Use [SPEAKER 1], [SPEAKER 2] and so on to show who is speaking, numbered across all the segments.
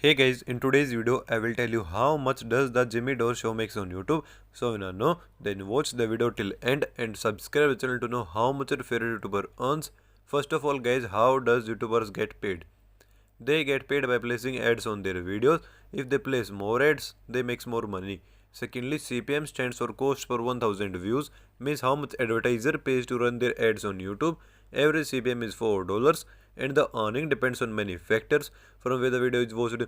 [SPEAKER 1] Hey guys, in today's video I will tell you how much does the Jimmy Dore Show makes on YouTube. So if you wanna know, then watch the video till end and subscribe the channel to know how much your favorite YouTuber earns. First of all guys, how does YouTubers get paid? They get paid by placing ads on their videos. If they place more ads, they makes more money. Secondly, CPM stands for cost per 1000 views, means how much advertiser pays to run their ads on YouTube. Average CPM is $4 and the earning depends on many factors from where the video is watched,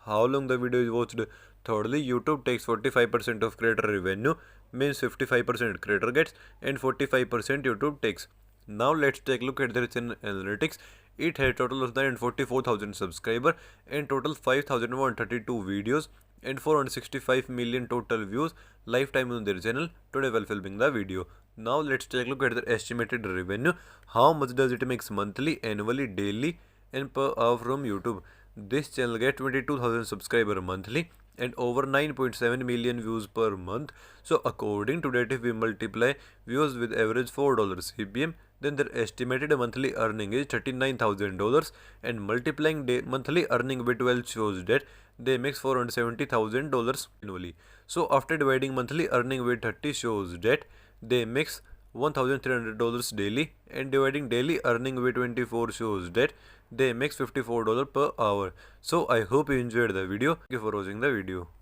[SPEAKER 1] how long the video is watched. Thirdly, YouTube takes 45% of creator revenue, means 55% creator gets and 45% YouTube takes. Now let's take a look at their channel analytics. It had total of 944,000 subscribers and total 5,132 videos and 465 million total views lifetime on their channel today while filming the video. Now let's take a look at their estimated revenue. How much does it makes monthly, annually, daily and per hour from YouTube. This channel gets 22,000 subscribers monthly and over 9.7 million views per month. So according to that, if we multiply views with average $4 CPM, then their estimated monthly earning is $39,000 and multiplying monthly earning by 12 shows that they make $470,000 annually. So after dividing monthly earning by 30 shows that they makes $1,300 daily and dividing daily earning by 24 shows that they makes $54 per hour. So I hope you enjoyed the video. Thank you for watching the video.